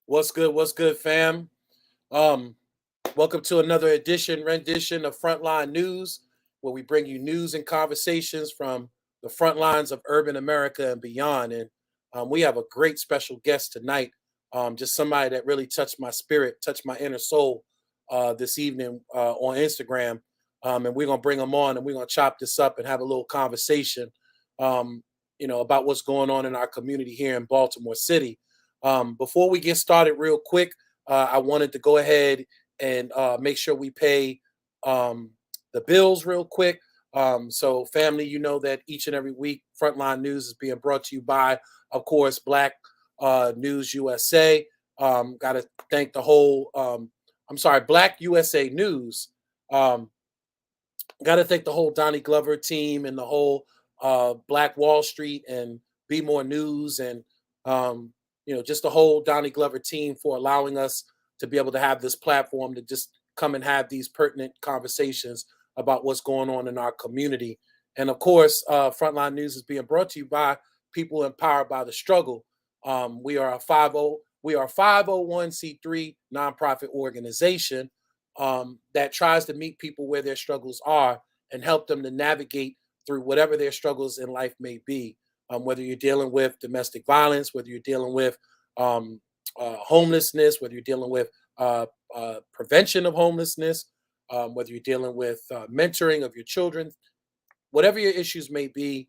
What's good? What's good, fam? Um, Welcome to another rendition of Frontline News, where we bring you news and conversations from the front lines of urban America and beyond. And we have a great special guest tonight, just somebody that really touched my spirit, touched my inner soul this evening on Instagram. And we're gonna bring him on, and we're gonna chop this up and have a little conversation, um, about what's going on in our community here in Baltimore City. Before we get started, real quick, I wanted to go ahead and make sure we pay um, the bills real quick. So, family, you know that each and every week, Frontline News is being brought to you by, of course, Black News USA. Got to thank the whole, Black USA News. Um, Got to thank the whole Donnie Glover team and the whole Black Wall Street and Be More News and um, just the whole Donnie Glover team for allowing us to be able to have this platform to just come and have these pertinent conversations about what's going on in our community. And of course, Frontline News is being brought to you by people empowered by the struggle. We are a 501c3 nonprofit organization that tries to meet people where their struggles are and help them to navigate through whatever their struggles in life may be. Whether you're dealing with domestic violence, whether you're dealing with um, homelessness, whether you're dealing with prevention of homelessness, whether you're dealing with mentoring of your children, whatever your issues may be,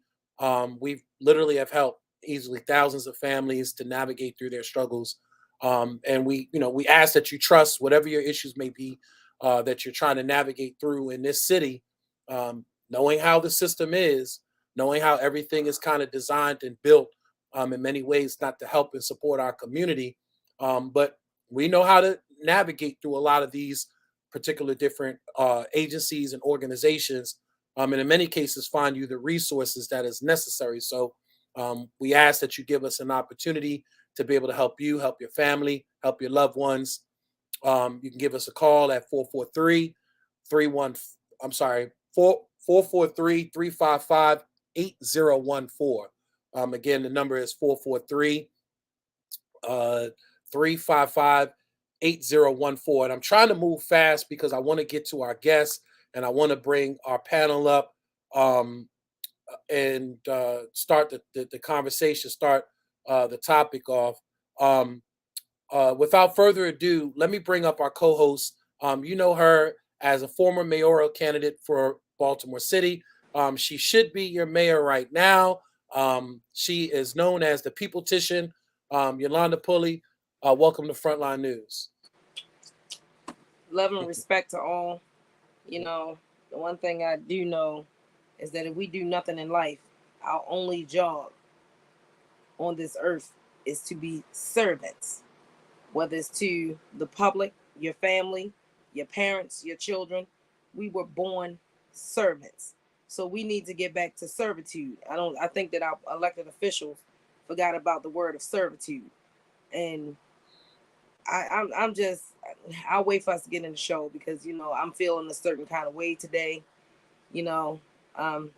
we literally have helped easily thousands of families to navigate through their struggles. And we ask that you trust whatever your issues may be that you're trying to navigate through in this city, knowing how the system is, knowing how everything is kind of designed and built in many ways not to help and support our community. But we know how to navigate through a lot of these particular different agencies and organizations, and in many cases find you the resources that is necessary. So we ask that you give us an opportunity to be able to help you, help your family, help your loved ones. You can give us a call at 443 31 I'm sorry, 443 355 8014. Again, the number is 443 355 8014. And I'm trying to move fast because I want to get to our guests and I want to bring our panel up um, and start the conversation, start the topic off. Um, without further ado, let me bring up our co-host. You know her as a former mayoral candidate for Baltimore City. She should be your mayor right now. She is known as the Peopletician. Yolanda Pulley, welcome to Frontline News. Love and respect to all. The one thing I do know is that if we do nothing in life, our only job on this earth is to be servants, whether it's to the public, your family, your parents, your children. We were born servants. So we need to get back to servitude. I think that our elected officials forgot about the word of servitude. And I'm just, I'll wait for us to get in the show because, I'm feeling a certain kind of way today. You know, um,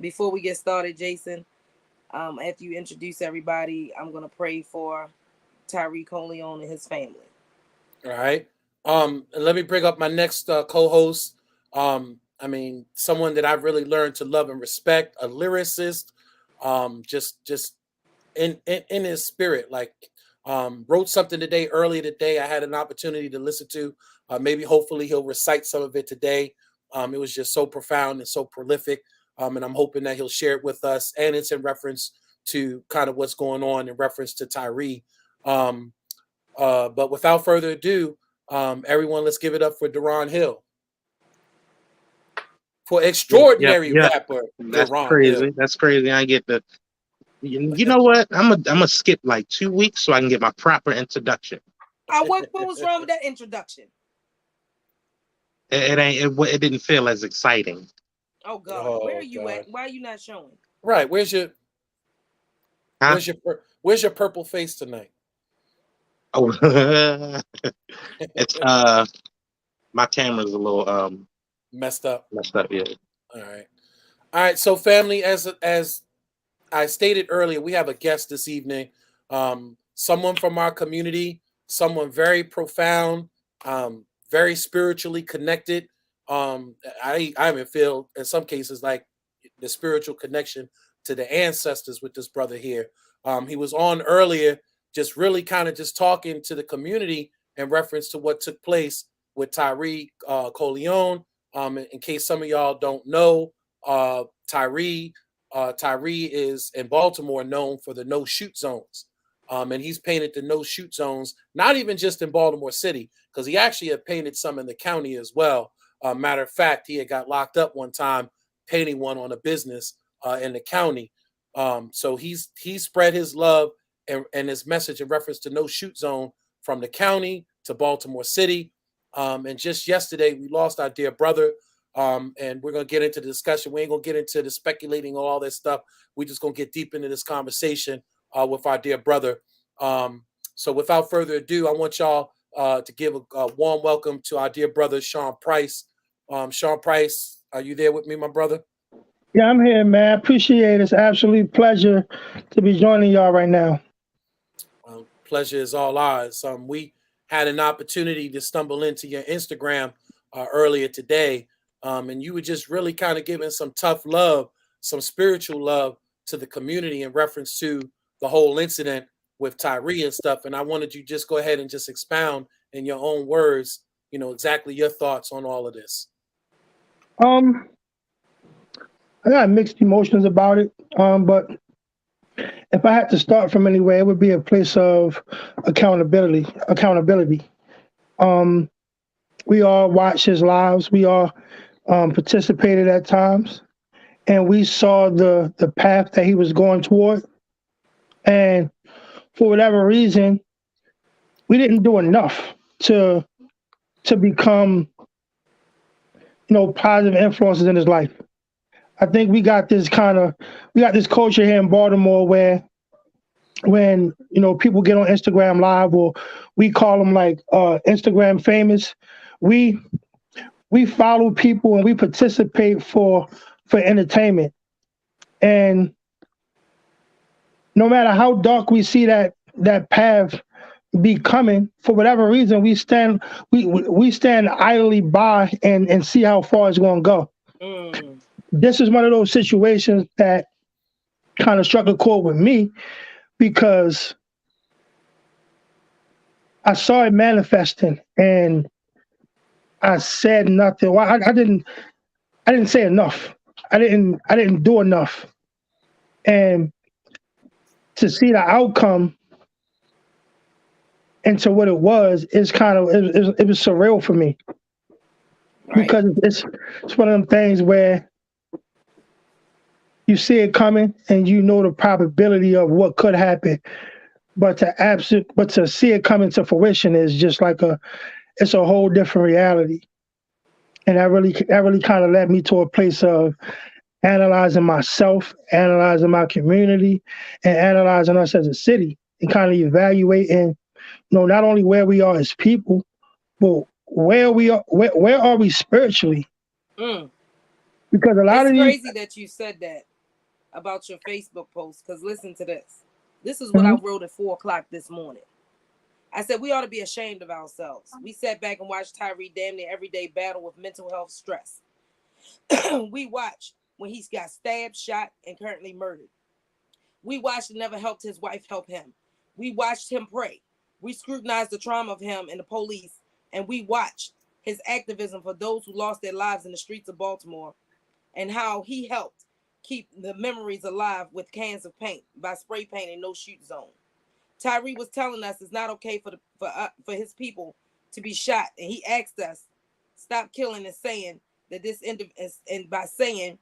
Before we get started, Jason, after you introduce everybody, I'm going to pray for Tyree Coleon and his family. All right. And let me bring up my next co-host. Someone that I've really learned to love and respect, a lyricist, just in his spirit. Like, wrote something earlier today. I had an opportunity to listen to. Maybe, hopefully, he'll recite some of it today. It was just so profound and so prolific. And I'm hoping that he'll share it with us. And it's in reference to kind of what's going on in reference to Tyree. But without further ado, everyone, let's give it up for Deron Hill, for extraordinary Yep. rapper That's Deron crazy. Hill. That's crazy. I get the. You know what? I'm gonna skip like 2 weeks so I can get my proper introduction. What was wrong with that introduction? It didn't feel as exciting. Oh God, where are you at? Why are you not showing? Right, where's your Huh? where's your purple face tonight? Oh, it's my camera's a little Messed up. Yeah. All right. So, family, as I stated earlier, we have a guest this evening, someone from our community, someone very profound, very spiritually connected. I even feel in some cases like the spiritual connection to the ancestors with this brother here. He was on earlier, just really kind of just talking to the community in reference to what took place with Tyree Coleon. In case some of y'all don't know, Tyree Tyree is in Baltimore known for the no shoot zones. And he's painted the no shoot zones, not even just in Baltimore City, because he actually had painted some in the county as well. Matter of fact, he had got locked up one time painting one on a business in the county. So he spread his love and his message in reference to no shoot zone from the county to Baltimore City. And just yesterday, we lost our dear brother. And we're going to get into the discussion. We ain't going to get into the speculating or all that stuff. We're just going to get deep into this conversation with our dear brother. So without further ado, I want y'all to give a warm welcome to our dear brother, Sean Price. Sean Price, are you there with me, my brother? Yeah, I'm here, man. I appreciate it. It's an absolute pleasure to be joining y'all right now. Pleasure is all ours. We had an opportunity to stumble into your Instagram earlier today, and you were just really kind of giving some tough love, some spiritual love to the community in reference to the whole incident with Tyree and stuff. And I wanted you just go ahead and just expound in your own words, exactly your thoughts on all of this. I got mixed emotions about it, but if I had to start from anywhere, it would be a place of accountability. We all watched his lives. We all participated at times, and we saw the path that he was going toward. And for whatever reason, we didn't do enough to become, positive influences in his life. I think we got this culture here in Baltimore where when people get on Instagram Live, or we call them like Instagram famous, we follow people and we participate for entertainment. And no matter how dark we see that path be coming, for whatever reason, we stand idly by and see how far it's going to go. This is one of those situations that kind of struck a chord with me because I saw it manifesting and I said nothing. Well, I didn't say enough. I didn't do enough. And to see the outcome into what it was is it was surreal for me. Right. Because it's one of them things where you see it coming and the probability of what could happen, but to see it coming to fruition is just like it's a whole different reality. And that really kind of led me to a place of analyzing myself, analyzing my community, and analyzing us as a city, and kind of evaluating, not only where we are as people, but where are we spiritually? Because a lot it's of these crazy that you said that about your Facebook post, because listen to this. This is what I wrote at 4:00 this morning. I said we ought to be ashamed of ourselves. We sat back and watched Tyree damn near every day battle with mental health stress. We watched when he got stabbed, shot, and currently murdered. We watched and never helped his wife help him. We watched him pray. We scrutinized the trauma of him and the police, and we watched his activism for those who lost their lives in the streets of Baltimore, and how he helped keep the memories alive with cans of paint by spray painting no shoot zone. Tyree was telling us it's not okay for his people to be shot, and he asked us stop killing and saying that by saying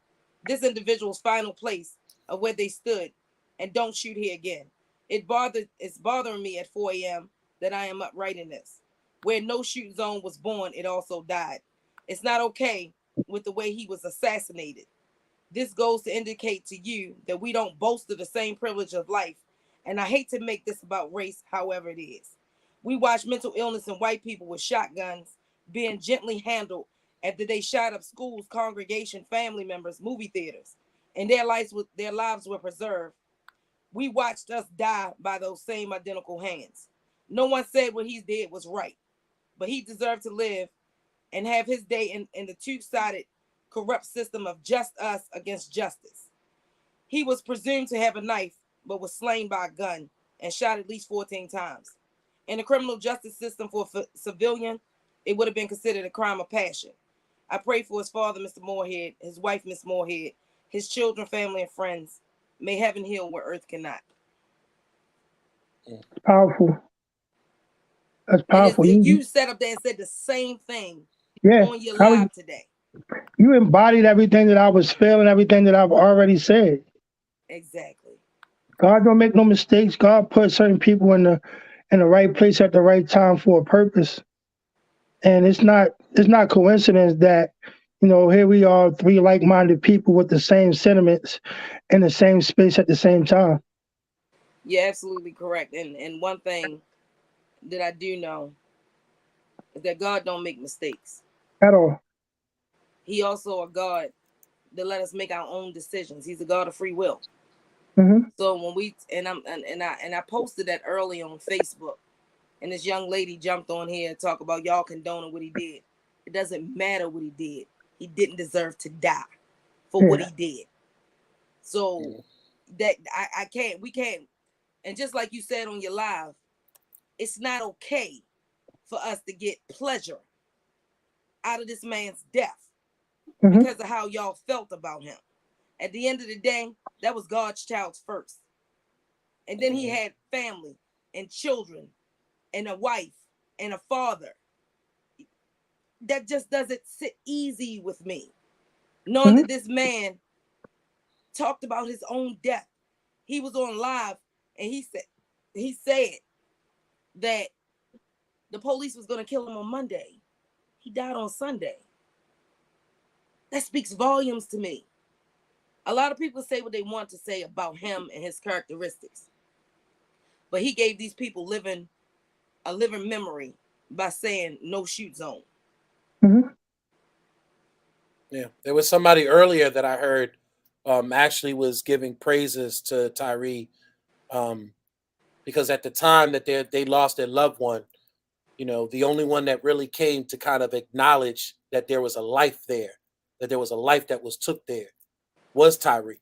this individual's final place of where they stood, and don't shoot here again. It's bothering me at 4 a.m. that I am up writing this. Where no shoot zone was born, it also died. It's not okay with the way he was assassinated. This goes to indicate to you that we don't boast of the same privilege of life. And I hate to make this about race, however it is. We watch mental illness in white people with shotguns being gently handled after they shot up schools, congregation, family members, movie theaters, and their lives were preserved. We watched us die by those same identical hands. No one said what he did was right, but he deserved to live and have his day in the two-sided corrupt system of just us against justice. He was presumed to have a knife, but was slain by a gun and shot at least 14 times. In the criminal justice system for a civilian, it would have been considered a crime of passion. I pray for his father, Mr. Moorhead, his wife, Miss Moorhead, his children, family, and friends. May heaven heal where earth cannot. Powerful. That's And powerful. you sat up there and said the same thing on your live today. You embodied everything that I was feeling, everything that I've already said. Exactly. God don't make no mistakes. God put certain people in the right place at the right time for a purpose. And it's not coincidence that, here we are, three like-minded people with the same sentiments in the same space at the same time. You're absolutely correct. And one thing that I do know is that God don't make mistakes at all. He also a God that let us make our own decisions. He's a God of free will. Mm-hmm. So when we and I posted that early on Facebook, and this young lady jumped on here and talk about y'all condoning what he did. It doesn't matter what he did. He didn't deserve to die for what he did. So that we can't. And just like you said on your live, it's not okay for us to get pleasure out of this man's death because of how y'all felt about him. At the end of the day, that was God's child first. And then he had family and children and a wife and a father. That just doesn't sit easy with me. Knowing that this man talked about his own death. He was on live and he said that the police was going to kill him on Monday. He died on Sunday. That speaks volumes to me. A lot of people say what they want to say about him and his characteristics. But he gave these people a living memory by saying no shoot zone. Yeah, there was somebody earlier that I heard actually was giving praises to Tyree because at the time that they lost their loved one, the only one that really came to kind of acknowledge that there was a life there, that there was a life that was took there, was Tyree.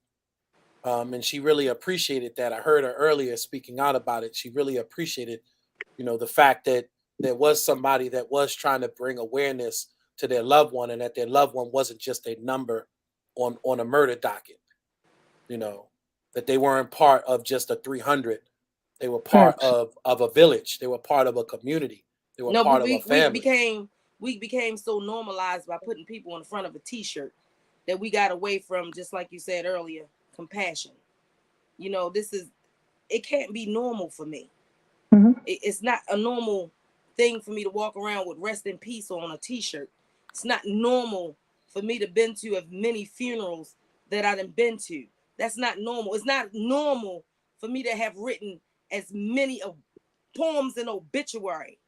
And she really appreciated that. I heard her earlier speaking out about it. She really appreciated, the fact that there was somebody that was trying to bring awareness to their loved one, and that their loved one wasn't just a number on a murder docket. That they weren't part of just a 300. They were part of a village. They were part of a community. They were part of a family. We became so normalized by putting people in front of a T-shirt that we got away from, just like you said earlier, compassion. It can't be normal for me. It's not a normal thing for me to walk around with rest in peace on a T-shirt. It's not normal for me to been to as many funerals that I done been to. That's not normal. It's not normal for me to have written as many poems and obituary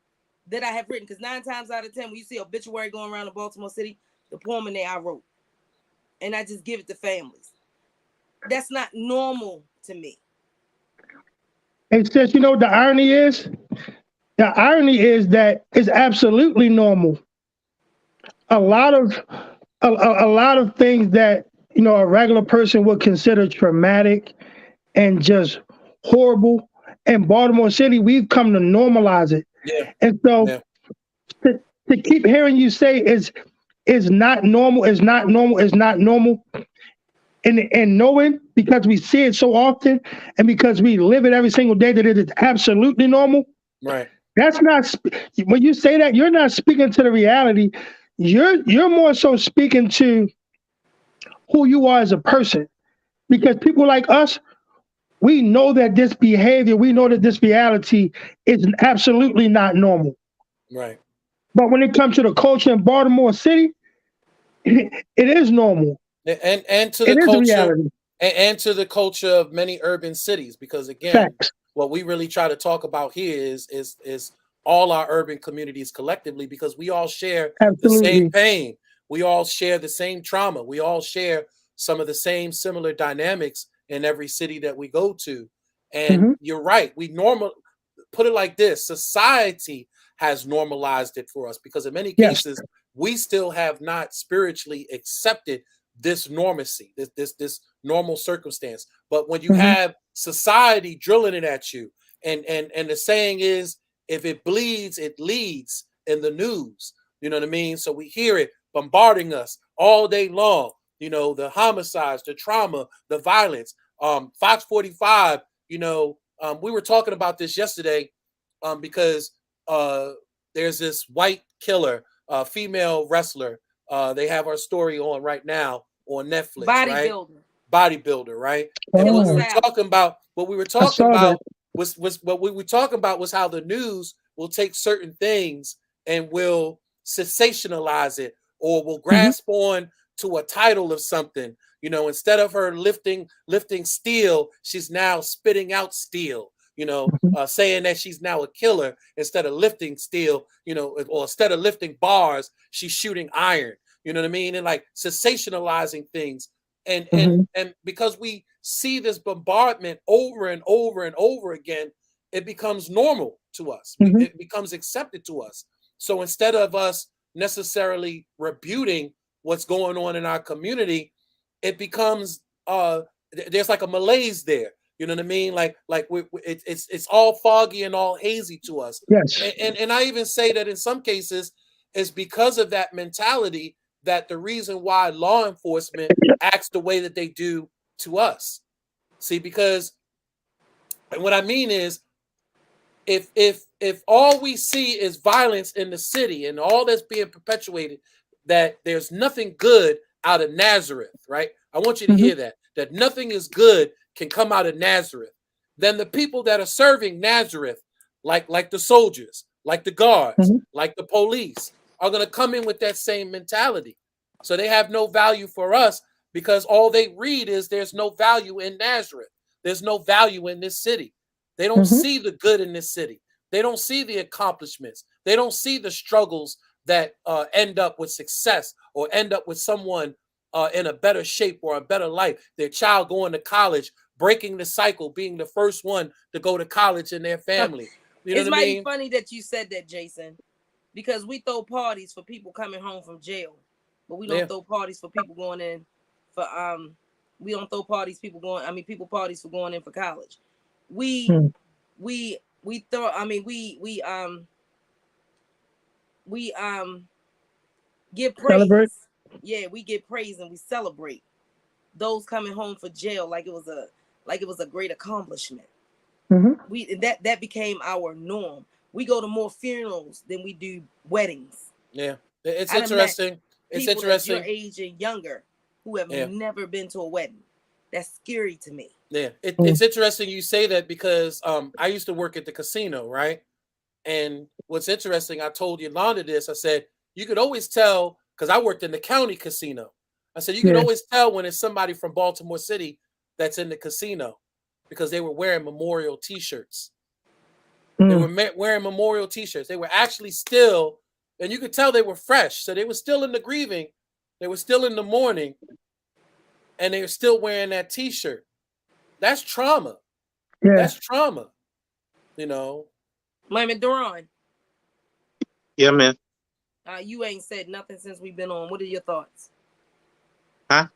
that I have written. Because 9 times out of 10, when you see obituary going around in Baltimore City, the poem in there I wrote. And I just give it to families. That's not normal to me. It's just, the irony is that it's absolutely normal. A lot of things that, a regular person would consider traumatic and just horrible. In Baltimore City, we've come to normalize it. Yeah. And so to keep hearing you say is not normal, is not normal, is not normal. And knowing, because we see it so often and because we live it every single day, that it is absolutely normal. Right. That's not, when you say that, you're not speaking to the reality. You're more so speaking to who you are as a person. Because people like us, we know that this behavior, we know that this reality is absolutely not normal. Right. But when it comes to the culture in Baltimore City, it is normal. And to the culture and to the culture of many urban cities, because again, what we really try to talk about here is all our urban communities collectively, because we all share the same pain. We all share the same trauma. We all share some of the same similar dynamics in every city that we go to. And you're right. put it like this: society has normalized it for us because in many Yes. cases we still have not spiritually accepted this normacy, this normal circumstance. But when you have society drilling it at you, and the saying is, if it bleeds, it leads in the news. You know what I mean? So we hear it bombarding us all day long. You know, the homicides, the trauma, the violence. Fox 45, you know, we were talking about this yesterday because there's this white killer, female wrestler. They have our story on right now on Netflix, right? Bodybuilder, right? And what we were talking about, was how the news will take certain things and will sensationalize it or will grasp on to a title of something. You know, instead of her lifting steel, she's now spitting out steel. You know, saying that she's now a killer instead of lifting steel. You know, or instead of lifting bars, she's shooting iron. You know what I mean? And like sensationalizing things. And because we see this bombardment over and over and over again, it becomes normal to us. It becomes accepted to us. So instead of us necessarily rebuting what's going on in our community, it becomes there's like a malaise there. You know what I mean? Like it's all foggy and all hazy to us. Yes. And I even say that in some cases it's because of that mentality that the reason why law enforcement acts the way that they do to us. See, because what I mean is if all we see is violence in the city and all that's being perpetuated, that there's nothing good out of Nazareth, right? I want you to hear that nothing is good can come out of Nazareth. Then the people that are serving Nazareth, like the soldiers, like the guards, like the police, are going to come in with that same mentality. So they have no value for us because all they read is there's no value in Nazareth. There's no value in this city. They don't see the good in this city. They don't see the accomplishments. They don't see the struggles that end up with success or end up with someone in a better shape or a better life. Their child going to college, breaking the cycle, being the first one to go to college in their family. You know it's what I mean? Funny that you said that, Jason, because we throw parties for people coming home from jail, but we don't throw parties for people going in for we don't throw parties people parties for going in for college. We throw we give praise. Celebrate. Yeah, we give praise and we celebrate those coming home for jail like it was a great accomplishment. That became our norm. We go to more funerals than we do weddings. Yeah, it's interesting. It's interesting. Your age and younger who have never been to a wedding. That's scary to me. Yeah, it's interesting you say that because I used to work at the casino, right? And what's interesting, I told Yolanda this. I said you could always tell because I worked in the county casino. I said you could always tell when it's somebody from Baltimore City that's in the casino because they were wearing memorial T-shirts. They were wearing memorial T-shirts. They were actually still, and you could tell they were fresh. So they were still in the grieving. They were still in the mourning, and they were still wearing that T-shirt. That's trauma. Yeah. That's trauma. You know. Layman Duran. Yeah, man. You ain't said nothing since we've been on. What are your thoughts? Huh?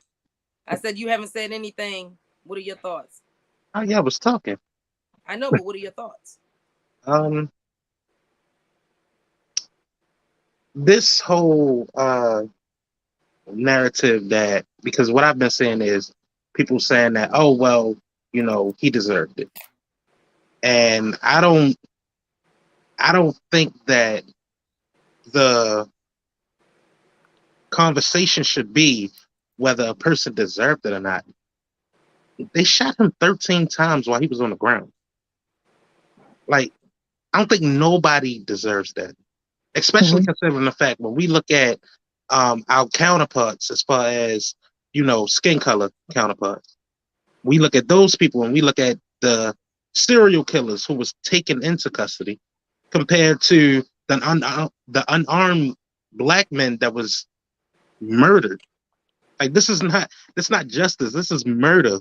I said you haven't said anything. What are your thoughts? Oh yeah, I was talking. I know, but what are your thoughts? This whole narrative that, because what I've been saying is people saying that, oh well, you know, he deserved it. And I don't think that the conversation should be whether a person deserved it or not. They shot him 13 times while he was on the ground. Like, I don't think nobody deserves that, especially considering the fact when we look at our counterparts as far as, you know, skin color counterparts. We look at those people and we look at the serial killers who was taken into custody compared to the unarmed black men that was murdered. Like, this is not justice. This is murder.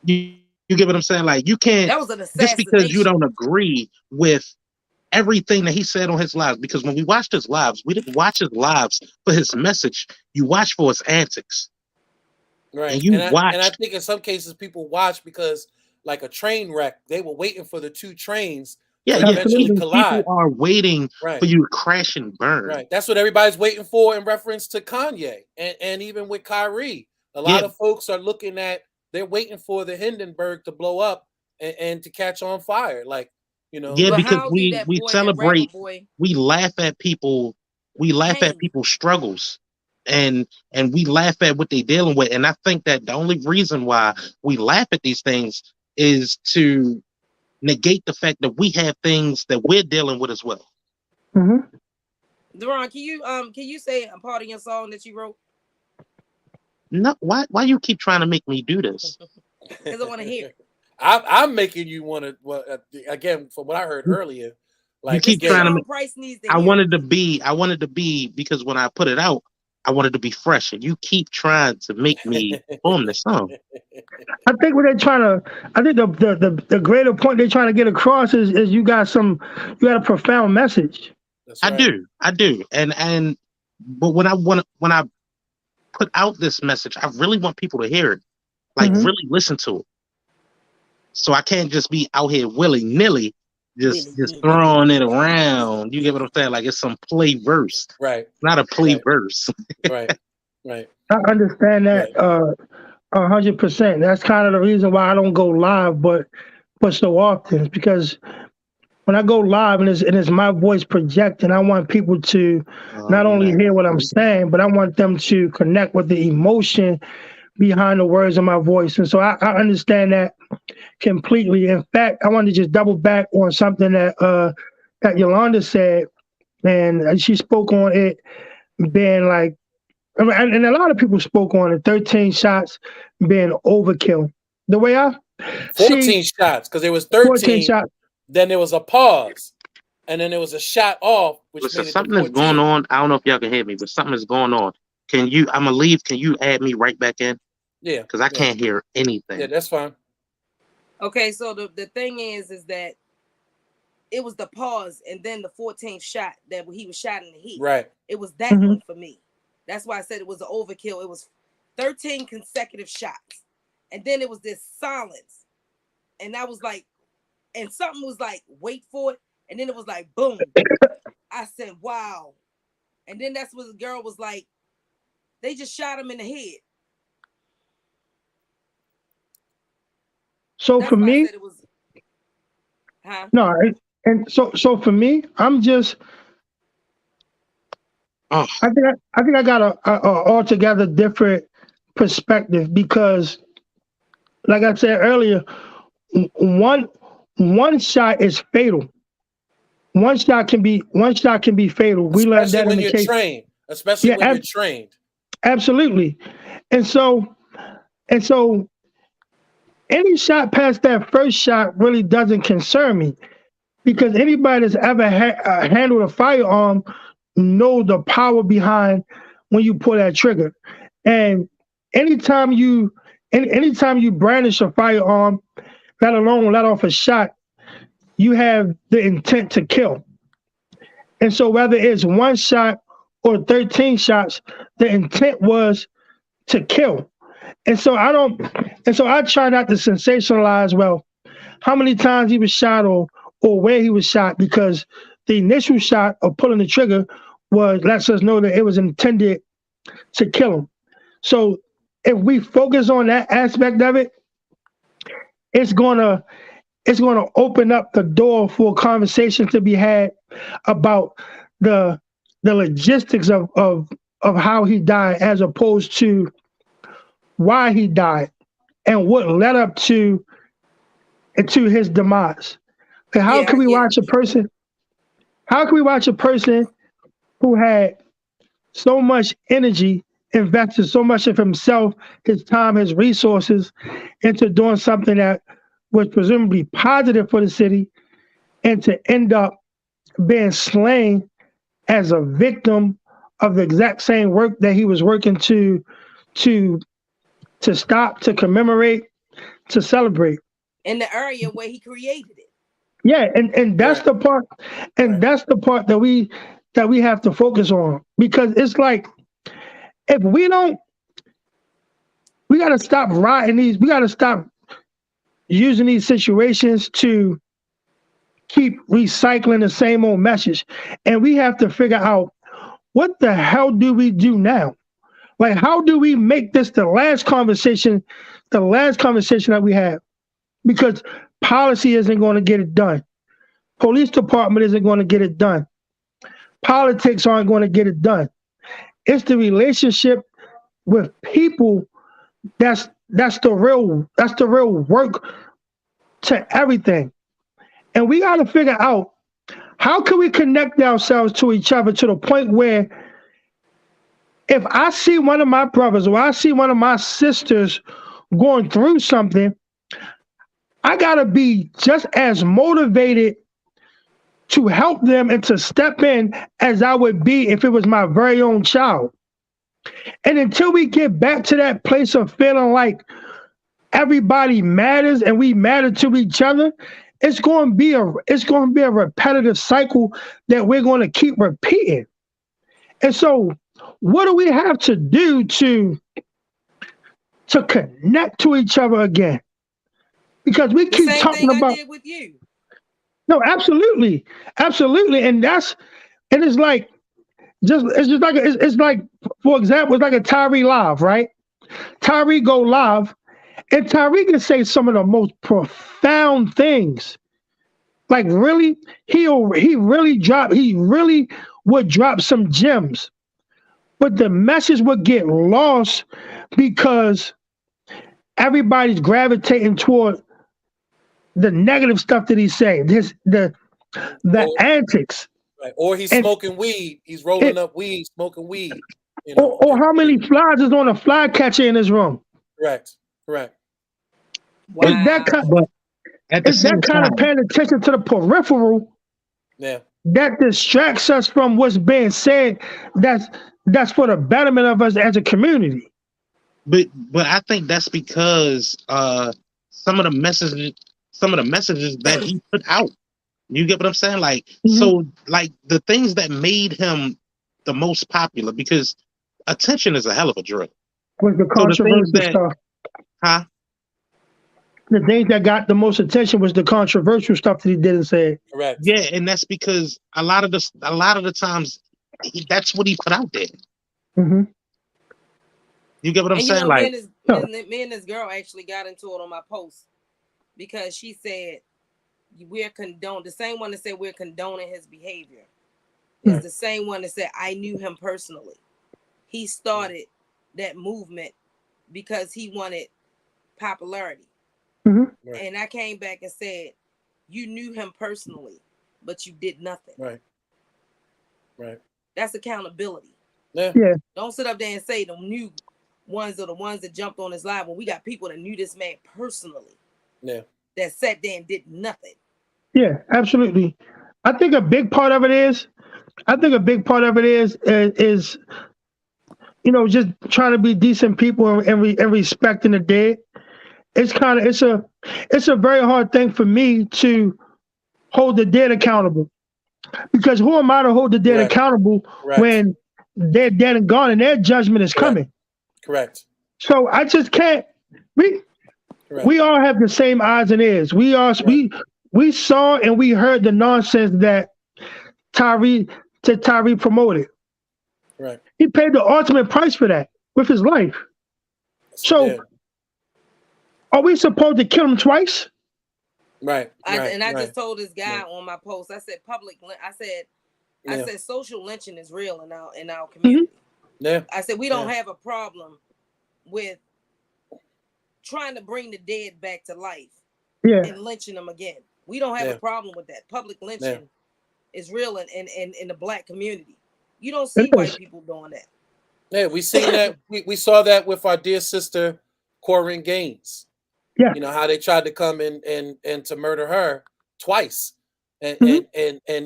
You You get what I'm saying? Like, you can't, That was an just because you assassination. don't agree with everything that he said on his lives, because when we watched his lives, we didn't watch his lives for his message. You watch for his antics. Right. And you And I watched. think in some cases people watch because, like a train wreck, they were waiting for the two trains Yeah, to yeah. eventually Absolutely. People collide. are waiting Right. for you to crash and burn. Right. That's what everybody's waiting for in reference to Kanye and even with Kyrie. A Yeah, lot of folks are looking at, they're waiting for the Hindenburg to blow up and to catch on fire. Like, you know, yeah, But because how do we that we boy, that rapper celebrate, boy, we laugh at people, we laugh at pain? people's struggles, and we laugh at what they're dealing with. And I think that the only reason why we laugh at these things is to negate the fact that we have things that we're dealing with as well. Hmm. Deron, can you say a part of your song that you wrote? No, why you keep trying to make me do this? Because I want to hear it. I'm making you want to. Well, again, from what I heard earlier, You like keep Mr. trying to again, Sean make, Price needs to I hear it. wanted to be, because when I put it out, I wanted to be fresh, and you keep trying to make me perform the song. I think what they're trying to, I think the greater point they're trying to get across is you got a profound message. that's right. I do, and but when I put out this message, I really want people to hear it, like Hmm. really listen to it. So I can't just be out here willy nilly, just Willy nilly. throwing it around. You get what I'm saying? Like, it's some play verse, Right. not a play Right. verse. Right. Right. I understand that Right. 100%. That's kind of the reason why I don't go live, but so often, is because when I go live and it's my voice projecting, I want people to not only Man. hear what I'm saying, but I want them to connect with the emotion behind the words of my voice. And so I understand that completely. In fact, I want to just double back on something that Yolanda said, and she spoke on it being like, and a lot of people spoke on it, 13 shots being overkill. The way I see 14 shots, because there was 14 13, shots. then there was a pause, and then there was a shot off, which Listen, made it to something is going 14. on. I don't know if y'all can hear me, but something is going on. I'm gonna leave. Can you add me right back in? Yeah. Because I Yeah. can't hear Yeah, anything. that's fine. Okay, so the thing is that it was the pause and then the 14th shot that he was shot in the heat. Right. It was that Mhm. one for me. That's why I said it was an overkill. It was 13 consecutive shots. And then it was this silence. And that was like, and something was like, wait for it. And then it was like, boom. I said, wow. And then that's what the girl was like, they just shot him in the head. So That's for why I me, said it was, huh? no, and so for me, I'm just Oh, I think I got a altogether different perspective because, like I said earlier, one one shot is fatal. One shot can be fatal. We learned Especially that in when the you're case. trained. Especially Yeah, when you're trained. absolutely. And so any shot past that first shot really doesn't concern me because anybody that's ever handled a firearm know the power behind when you pull that trigger. And anytime you anytime you brandish a firearm, let alone let off a shot, you have the intent to kill. And so whether it's one shot or 13 shots, the intent was to kill. And so I try not to sensationalize, well, how many times he was shot or where he was shot, because the initial shot of pulling the trigger was lets us know that it was intended to kill him. So if we focus on that aspect of it, it's gonna open up the door for a conversation to be had about the logistics of how he died as opposed to why he died and what led up to his demise. How Yeah, can I we get it. watch a person? How can we watch a person who had so much energy, invested so much of himself, his time, his resources into doing something that was presumably positive for the city, and to end up being slain as a victim of the exact same work that he was working to stop, to commemorate, to celebrate? in the area where he created it. Yeah, and that's the part, and that's the part that we have to focus on, because it's like, if we don't, we got to stop riding these. We got to stop using these situations to keep recycling the same old message, and we have to figure out, what the hell do we do now? Like, how do we make this the last conversation that we have? Because policy isn't going to get it done. Police department isn't going to get it done. Politics aren't going to get it done. It's the relationship with people that's the real work to everything. And we got to figure out, how can we connect ourselves to each other to the point where, if I see one of my brothers or I see one of my sisters going through something, I got to be just as motivated to help them and to step in as I would be if it was my very own child. And until we get back to that place of feeling like everybody matters and we matter to each other, it's going to be a repetitive cycle that we're going to keep repeating. And so, what do we have to do to connect to each other again? Because we keep talking about. I did with you. No, absolutely, and it's like, it's like, for example, it's like a Tyree live, right? Tyree go live, and Tyree can say some of the most profound things. Like, really, he really would drop some gems, but the message would get lost because everybody's gravitating toward the negative stuff that he's saying. The antics. Right. Or he's smoking weed. He's rolling up weed, smoking weed. You know, or how many flies is on a fly catcher in his room? Correct. Wow. It's that kind of paying attention to the peripheral. Yeah. That distracts us from what's being said. That's for the betterment of us as a community. But I think that's because some of the messages that he put out. You get what I'm saying? Like, so, like, the things that made him the most popular, because attention is a hell of a drug. Was the controversial stuff. Huh? The things that got the most attention was the controversial stuff that he didn't say. Correct. Yeah, and that's because a lot of the times that's what he put out there. Mm-hmm. You get what I'm saying? Like, me and this girl actually got into it on my post, because she said the same one that said we're condoning his behavior is the same one that said I knew him personally. He started that movement because he wanted popularity. Mm-hmm. And I came back and said, you knew him personally, but you did nothing. Right. That's accountability. Yeah. Don't sit up there and say the new ones are the ones that jumped on his live, when we got people that knew this man personally. Yeah. That sat there and did nothing. Yeah, absolutely. I think a big part of it is, just trying to be decent people and respecting the dead. It's a very hard thing for me to hold the dead accountable, because who am I to hold the dead accountable when they're dead and gone and their judgment is coming? Correct. So I just can't. We all have the same eyes and ears. We saw and we heard the nonsense that Tyree promoted. Right. He paid the ultimate price for that with his life. So, are we supposed to kill him twice? Right. I just told this guy on my post. I said I said social lynching is real in our community. Mm-hmm. Yeah. I said we don't have a problem with trying to bring the dead back to life and lynching them again. We don't have a problem with that. Public lynching is real in the Black community. You don't see white people doing that. Yeah, we seen that. We saw that with our dear sister Corinne Gaines. Yeah. You know how they tried to come and to murder her twice. And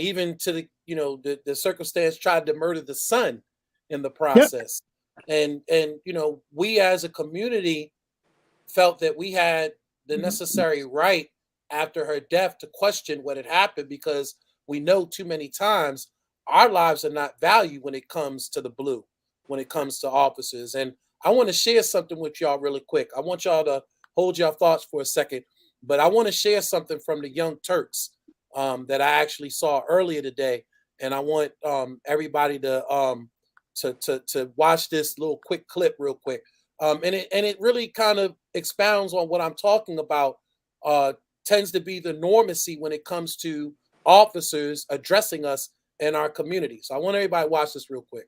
even to the circumstance tried to murder the son in the process. Yep. And we as a community felt that we had the necessary right after her death to question what had happened, because we know too many times our lives are not valued when it comes to the blue, when it comes to officers. And I want to share something with y'all really quick. I want y'all to hold your thoughts for a second, but I want to share something from the Young Turks that I actually saw earlier today, and I want everybody to watch this little quick clip real quick. And it really kind of expounds on what I'm talking about. Tends to be the normacy when it comes to officers addressing us in our community. So I want everybody to watch this real quick.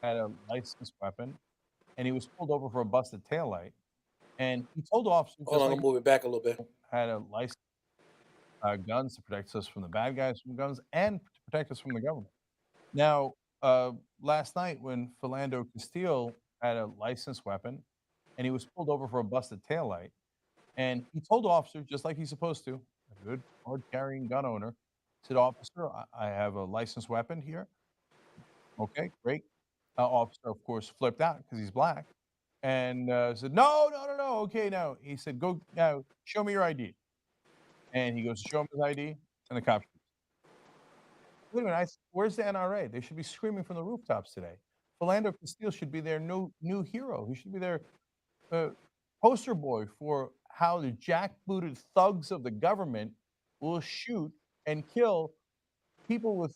Had a licensed weapon, and he was pulled over for a busted taillight. And he told officers, Hold on, I'm gonna move it back a little bit. Had a license, guns to protect us from the bad guys from guns and to protect us from the government. Now, last night when Philando Castile had a licensed weapon, and he was pulled over for a busted taillight, and he told officers, just like he's supposed to, a good hard-carrying gun owner, said, "Officer, I have a licensed weapon here." Okay, great. Officer, of course, flipped out because he's black and said, "No, no, no, no. Okay, now." He said, "Go now, show me your ID." And he goes to show him his ID, and the cop shoots. Wait a minute, where's the NRA? They should be screaming from the rooftops today. Philando Castile should be their new hero. He should be their poster boy for how the jackbooted thugs of the government will shoot and kill people with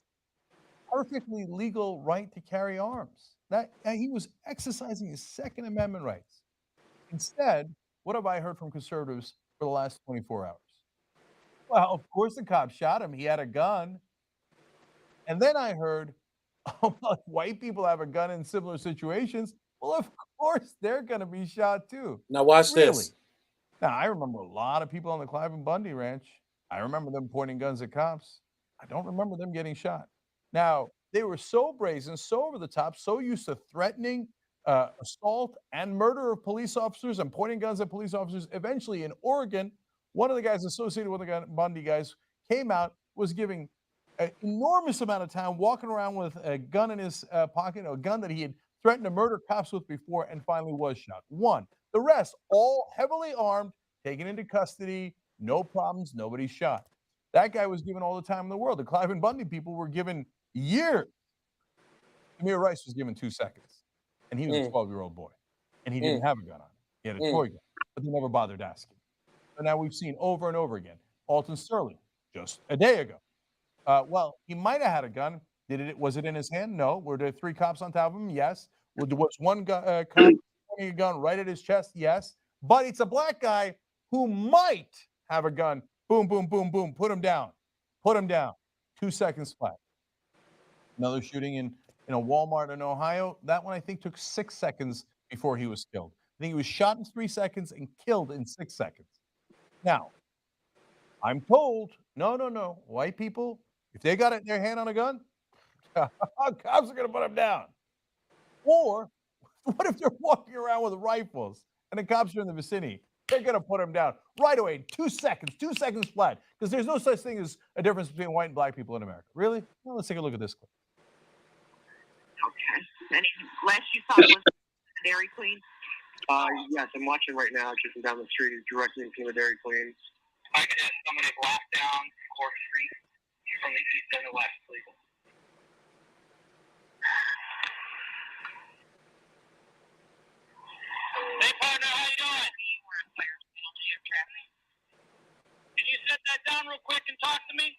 perfectly legal right to carry arms. That he was exercising his Second Amendment rights. Instead, what have I heard from conservatives for the last 24 hours? Well, of course the cop shot him. He had a gun. And then I heard, oh, well, white people have a gun in similar situations. Well, of course they're going to be shot too. Now watch this. Now, I remember a lot of people on the Clive and Bundy ranch. I remember them pointing guns at cops. I don't remember them getting shot. Now, they were so brazen, so over the top, so used to threatening assault and murder of police officers and pointing guns at police officers. Eventually, in Oregon, one of the guys associated with the Bundy guys came out, was giving an enormous amount of time walking around with a gun in his pocket, a gun that he had threatened to murder cops with before, and finally was shot. One. The rest, all heavily armed, taken into custody, no problems, nobody shot. That guy was given all the time in the world. The Clive and Bundy people were given years. Amir Rice was given 2 seconds, and he was a 12-year-old boy, and he didn't have a gun on him. He had a toy gun, but they never bothered asking. So now we've seen over and over again. Alton Sterling, just a day ago. Well, he might have had a gun. Was it in his hand? No. Were there 3 cops on top of him? Yes. Was one cop pointing a gun right at his chest? Yes. But it's a black guy who might have a gun. Boom, boom, boom, boom. Put him down. Put him down. 2 seconds flat. Another shooting in a Walmart in Ohio. That one, I think, took 6 seconds before he was killed. I think he was shot in 3 seconds and killed in 6 seconds. Now, I'm told, no. White people, if they got their hand on a gun, cops are going to put them down. Or what if they're walking around with rifles and the cops are in the vicinity? They're going to put them down right away. 2 seconds flat. Because there's no such thing as a difference between white and black people in America. Really? Well, let's take a look at this clip. Okay. Any last you saw was Dairy Queen? Yes, I'm watching right now. Just down the street, directly in front of Dairy Queen. I could have somebody block down Court Street from the east and the west, please. Hey, partner, how you doing? Can you set that down real quick and talk to me?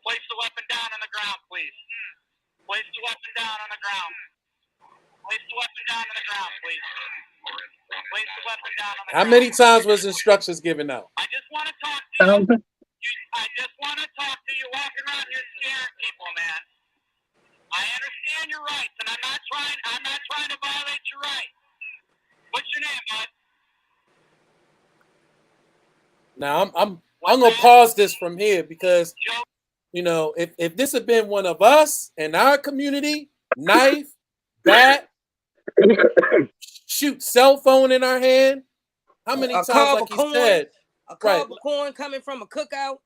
Place the weapon down on the ground, please. Place the weapon down on the ground. Place the weapon down on the ground, please. Place the weapon down on the ground. How many times was instructions given out? I just want to talk to you. I just want to talk to you walking around here scaring people, man. I understand your rights, and I'm not trying to violate your rights. What's your name, bud? Now I'm gonna pause this from here because if this had been one of us in our community, knife, bat, shoot, cell phone in our hand. How many times, like he said, a cob of corn coming from a cookout?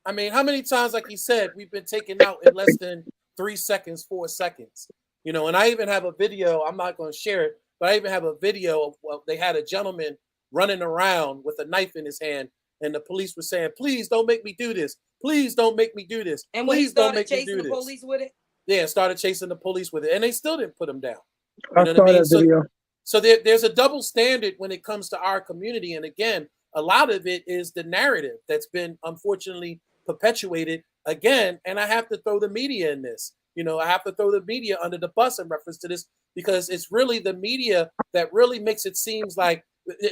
I mean, how many times, like he said, we've been taken out in less than 3 seconds, 4 seconds? You know, and I even have a video. I'm not going to share it, but I even have a video of they had a gentleman running around with a knife in his hand, and the police were saying, "Please don't make me do this. Please don't make me do this. And when he Please don't started make me chasing do the this." police with it, Yeah, started chasing the police with it, and they still didn't put him down. I You know what I saw mean? that video. So there's a double standard when it comes to our community, and again, a lot of it is the narrative that's been unfortunately perpetuated again. And I have to throw the media in this. You know, I have to throw the media under the bus in reference to this, because it's really the media that really makes it seem like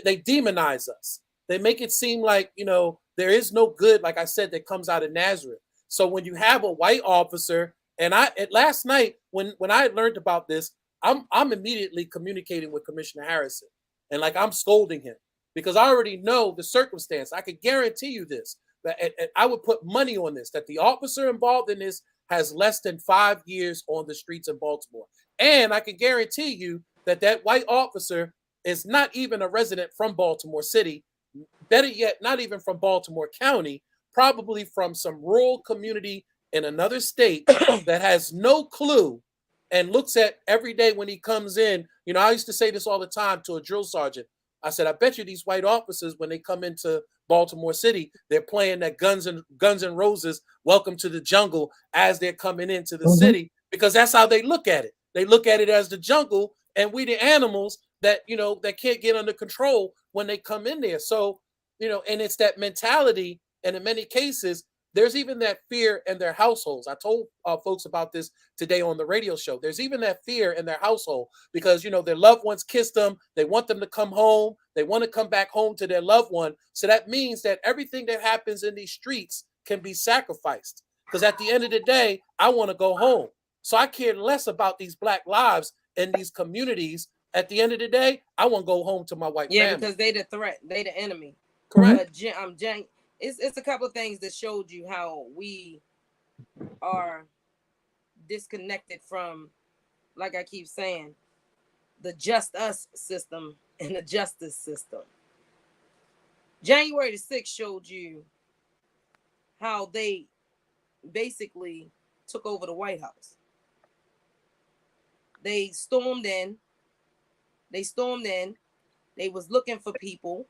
they demonize us. They make it seem like, you know, there is no good, like I said, that comes out of Nazareth. So when you have a white officer, and last night when I learned about this, I'm immediately communicating with Commissioner Harrison, and like I'm scolding him, because I already know the circumstance. I could guarantee you this, that I would put money on this, that the officer involved in this has less than 5 years on the streets of Baltimore. And I can guarantee you that that white officer is not even a resident from Baltimore City. Better yet, not even from Baltimore County, probably from some rural community in another state that has no clue and looks at every day when he comes in. You know, I used to say this all the time to a drill sergeant. I said, I bet you these white officers, when they come into Baltimore City, they're playing that Guns and Roses, Welcome to the Jungle, as they're coming into the city, because that's how they look at it. They look at it as the jungle, and we the animals that, you know, that can't get under control when they come in there. So, you know, and it's that mentality. And in many cases, there's even that fear in their households. I told folks about this today on the radio show. There's even that fear in their household because, you know, their loved ones kissed them. They want them to come home. They want to come back home to their loved one. So that means that everything that happens in these streets can be sacrificed. Because at the end of the day, I want to go home. So I care less about these Black lives in these communities. At the end of the day, I want to go home to my white family. Yeah, because they the threat. They the enemy. Correct. It's a couple of things that showed you how we are disconnected from, like I keep saying, the just us system and the justice system. January the 6th showed you how they basically took over the White House. They stormed in. They was looking for people,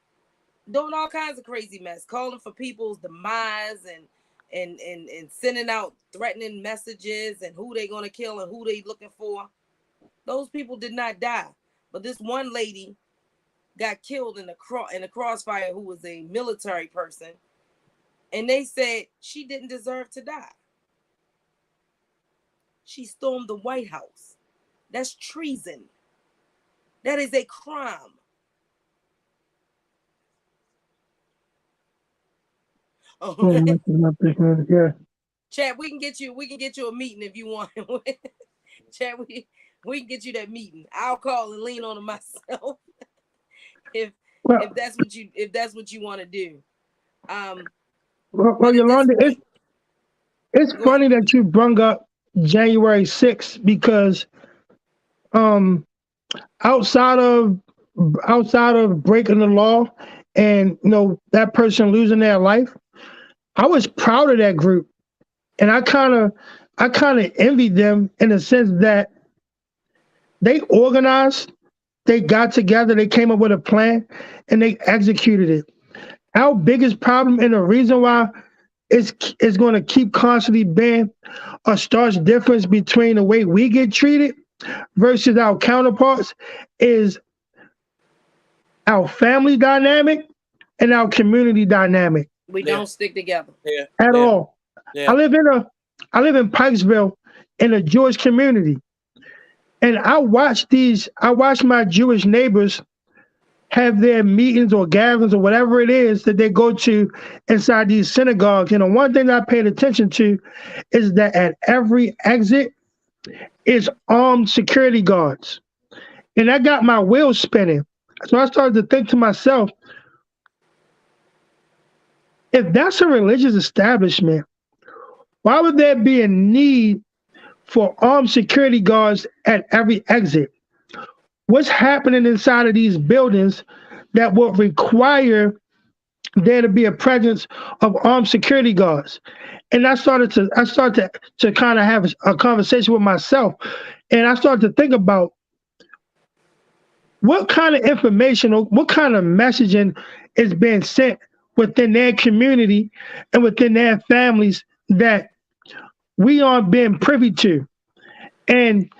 doing all kinds of crazy mess, calling for people's demise and sending out threatening messages and who they gonna kill and who they looking for. Those people did not die, but this one lady got killed in the crossfire, who was a military person, and they said she didn't deserve to die. She stormed the White House. That's treason. That is a crime. Okay. Yeah. Chad, we can get you a meeting if you want. Chad, we can get you that meeting. I'll call and lean on it myself. if that's what you want to do. Well, Yolanda, it's funny that you brung up January 6th because outside of breaking the law and, you know, that person losing their life, I was proud of that group, and I kind of envied them in the sense that they organized, they got together, they came up with a plan, and they executed it. Our biggest problem, and the reason why it's going to keep constantly being a stark difference between the way we get treated versus our counterparts, is our family dynamic and our community dynamic. We don't stick together at all. Yeah. I live in Pikesville in a Jewish community, and I watch my Jewish neighbors have their meetings or gatherings or whatever it is that they go to inside these synagogues. And the one thing I paid attention to is that at every exit is armed security guards. And that got my wheels spinning. So I started to think to myself, if that's a religious establishment, why would there be a need for armed security guards at every exit? What's happening inside of these buildings that would require there to be a presence of armed security guards. And I started to kind of have a conversation with myself, and I started to think about what kind of information or what kind of messaging is being sent within their community and within their families that we aren't being privy to. And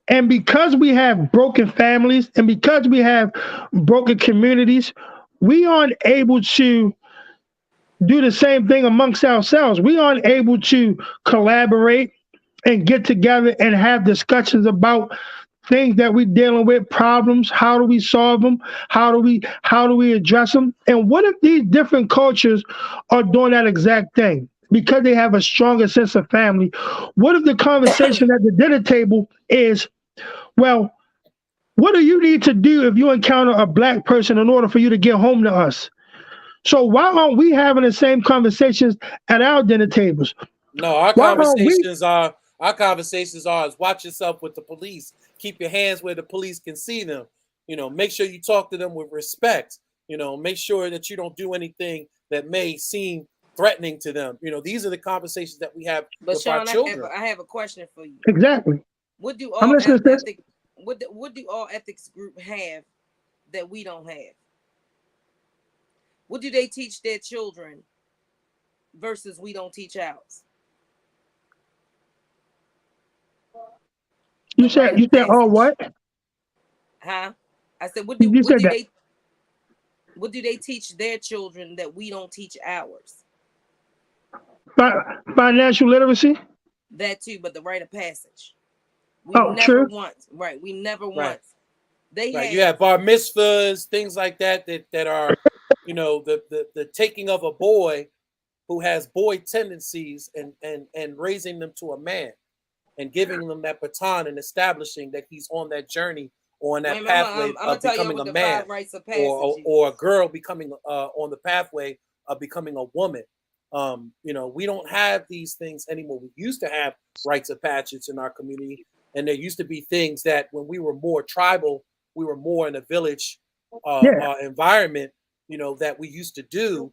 and because we have broken families and because we have broken communities, we aren't able to do the same thing amongst ourselves. We aren't able to collaborate and get together and have discussions about things that we're dealing with, problems. How do we solve them? How do we address them? And what if these different cultures are doing that exact thing? Because they have a stronger sense of family. What if the conversation at the dinner table is, well, what do you need to do if you encounter a black person in order for you to get home to us? So why aren't we having the same conversations at our dinner tables? No, our Why aren't we? conversations are is watch yourself with the police. Keep your hands where the police can see them. Make sure you talk to them with respect. Make sure that you don't do anything that may seem threatening to them. These are the conversations that we have But with our Sean, children. I have a question for you. Exactly. What do I'm all listening to this. ethic what do all ethics group have that we don't have? What do they teach their children versus we don't teach ours? The You rite said of you said oh passage. what? Huh? I said You said that what do they teach their children that we don't teach ours? financial literacy. That too, but the rite of passage. We Oh, never true. once, right? We never Right. once. They Right. had You have bar mitzvahs, things like that are, the taking of a boy who has boy tendencies and raising them to a man and giving them that baton and establishing that he's on that journey or on that I'm pathway gonna of tell you becoming a what the man, five rites of passage or a girl becoming on the pathway of becoming a woman. We don't have these things anymore. We used to have rites of passage in our community, and there used to be things that when we were more tribal, we were more in a village Yeah, environment, that we used to do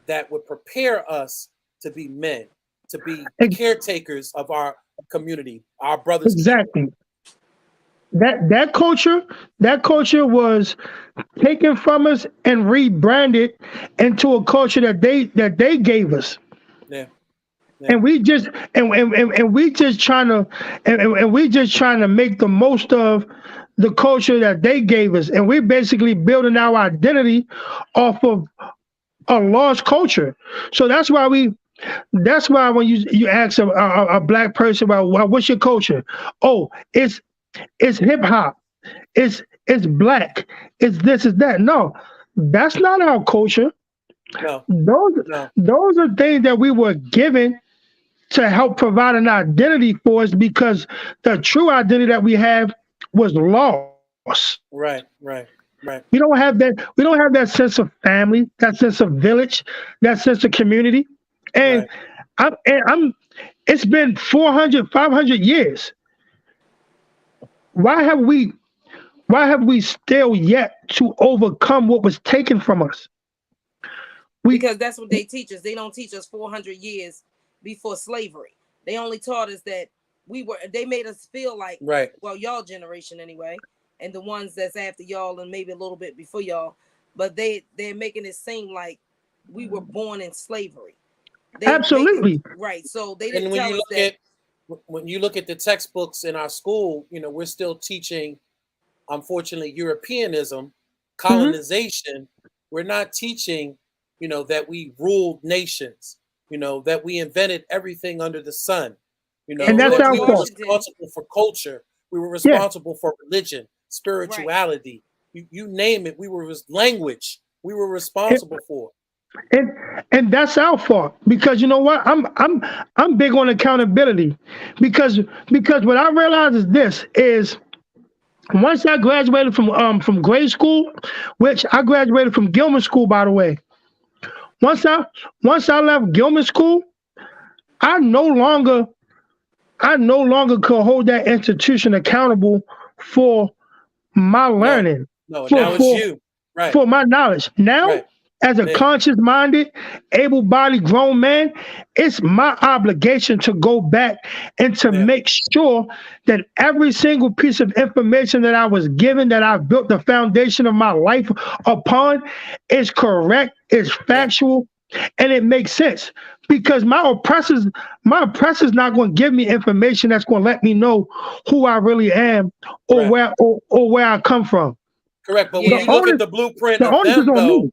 that would prepare us to be men, to be ex- caretakers of our community, our brother's keeper. exactly. That culture was taken from us and rebranded into a culture that they gave us. Yeah, yeah, And we just and we just trying to and we just trying to make the most of the culture that they gave us, and we're basically building our identity off of a lost culture. So that's why when you ask a black person about, well, what's your culture? Oh, it's hip hop, it's black, it's this, is that. No, that's not our culture. no, Those no, those are things that we were given to help provide an identity for us, because the true identity that we have was lost. right, right, right, We don't have that sense of family, that sense of village, that sense of community. And right. I'm it's been 400, 500 years. Why have we why have we still yet to overcome what was taken from us? We because that's what they teach us. They don't teach us 400 years before slavery. They only taught us that they made us feel like, Right. well, y'all generation anyway, and the ones that's after y'all and maybe a little bit before y'all, but they're making it seem like we were born in slavery. They make it absolutely. right. So they And didn't tell us that. when you look at the textbooks in our school, we're still teaching, unfortunately, Europeanism, Hmm. colonization. We're not teaching, that we ruled nations, that we invented everything under the sun, And And that's that George our we were fault. Washington, responsible for culture. We were Yeah. responsible for religion, right. spirituality. You name it. Language. We were And, responsible for. and and that's our fault, because you know what? I'm big on accountability, because what I realize is this is, once I graduated from grade school, which I graduated from Gilman School, by the way. Once I once I left Gilman School, I no longer I no longer could hold that institution accountable for my No, learning, no. for Now it's for you. Right, for my knowledge. Now right, as a Yeah. conscious-minded, able-bodied grown man, it's my obligation to go back and to Yeah. make sure that every single piece of information that I was given, that I've built the foundation of my life upon, is correct, is Yeah. factual, and it makes sense. Because my oppressor's not going to give me information that's going to let me know who I really am or Correct. where I come from. Correct. But when The Yeah. you look at onus the blueprint the of onus is them, on though, me.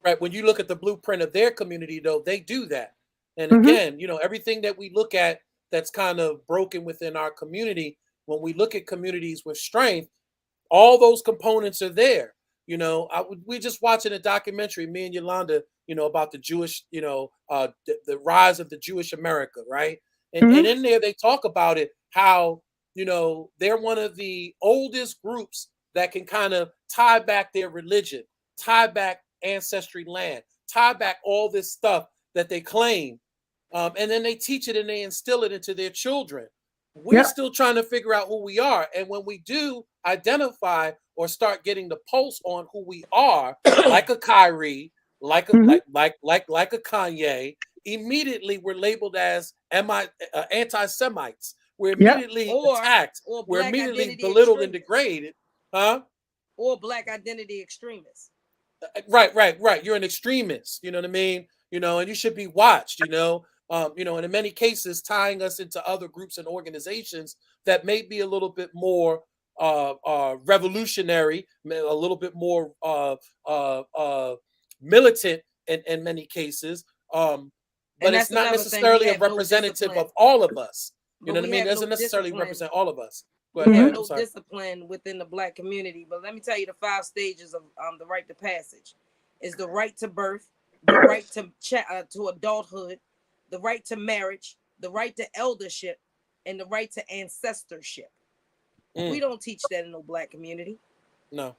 right? When you look at the blueprint of their community, though, they do that. And Hmm. again, everything that we look at that's kind of broken within our community, when we look at communities with strength, all those components are there. We just watching a documentary, me and Yolanda, about the Jewish, the rise of the Jewish America, right? And Hmm. in there they talk about it, how they're one of the oldest groups that can kind of tie back their religion, tie back ancestry land, tie back all this stuff that they claim, and then they teach it and they instill it into their children. We're Yep. still trying to figure out who we are. And when we do identify or start getting the pulse on who we are, like a Kyrie, like a Hmm. like a Kanye, immediately we're labeled as anti-Semites. We're Yep. immediately or attacked. or We're black immediately identity belittled and extremists. degraded. Huh? Or black identity extremists. Right. You're an extremist. You know what I mean? And you should be watched. And in many cases, tying us into other groups and organizations that may be a little bit more revolutionary, a little bit more militant in many cases. But And it's that's not another thing. We necessarily a have no representative discipline. of all of us. You But know what I we mean? It have no doesn't necessarily discipline. represent all of us. We Go have ahead. I'm no sorry. discipline within the black community. But let me tell you the 5 stages of the rite to passage is the right to birth, the right to adulthood, the right to marriage, the right to eldership, and the right to ancestorship. We Mm, don't teach that in no black community, no,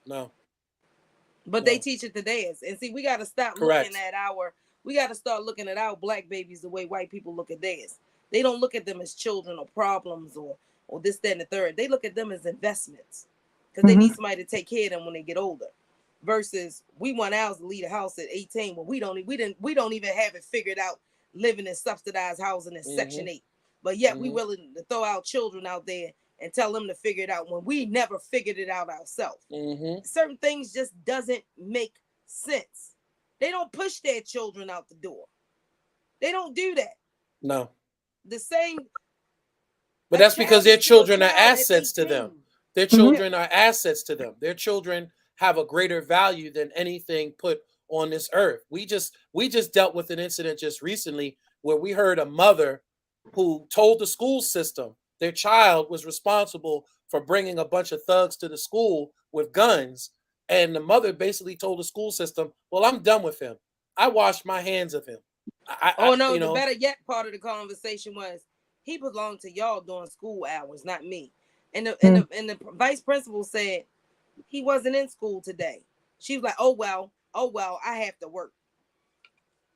no, but they no. teach it to theirs. And see, we got to stop looking Correct. at we got to start looking at our black babies the way white people look at theirs. They don't look at them as children or problems or this, that, and the third. They look at them as investments because they Hmm. need somebody to take care of them when they get older. Versus we want ours to leave the house at 18 when we don't even have it figured out living in subsidized housing in Mm-hmm. Section 8. But yet we Mm-hmm. willing to throw our children out there and tell them to figure it out when we never figured it out ourselves. Mm-hmm. Certain things just doesn't make sense. They don't push their children out the door. They don't do that. No. The same But a that's because child their is still a children are child at assets to 18. them. Their Hmm. children are assets to them. Their children have a greater value than anything put on this earth. We just dealt with an incident just recently where we heard a mother who told the school system their child was responsible for bringing a bunch of thugs to the school with guns, and the mother basically told the school system, "Well, I'm done with him. I washed my hands of him." Oh no, the better yet part of the conversation was he belonged to y'all during school hours, not me. And the vice principal said he wasn't in school today. She was like, oh well, I have to work.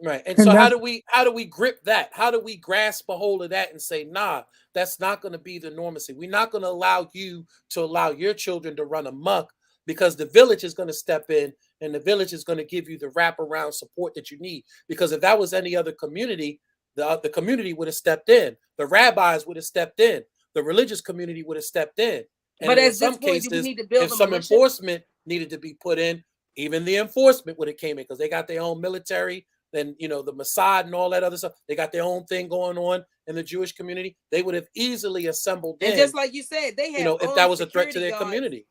Right. And And so that's how do we grip that? How do we grasp a hold of that and say, nah, that's not going to be the normacy. We're not going to allow you to allow your children to run amok, because the village is going to step in and the village is going to give you the wraparound support that you need. Because if that was any other community, the community would have stepped in. The rabbis would have stepped in. The religious community would have stepped in. And But in at this some point, do we cases, need to build if a some militia? enforcement needed to be put in, even the enforcement would have came in, because they got their own military. Then the Mossad and all that other stuff. They got their own thing going on in the Jewish community. They would have easily assembled And in, just like you said, they have if that armed was a threat to security their guards. community.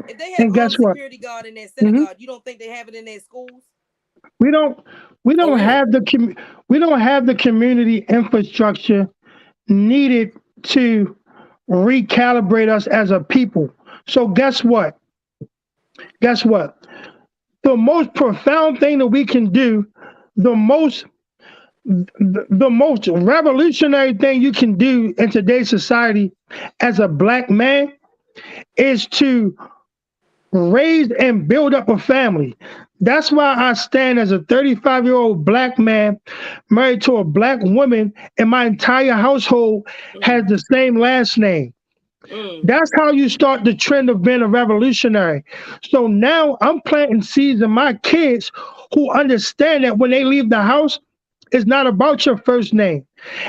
If they have and guess armed what? security guard in their Hmm. synagogue, you don't think they have it in their schools? We don't we Oh, don't really? have we don't have the community infrastructure needed to recalibrate us as a people. So guess what? Guess what? The most profound thing that we can do, the most the most revolutionary thing you can do in today's society as a black man is to raise and build up a family. That's why I stand as a 35-year-old black man married to a black woman, and my entire household has Mm, the same last name. mm. That's how you start the trend of being a revolutionary. So now I'm planting seeds in my kids who understand that when they leave the house, it's not about your first name.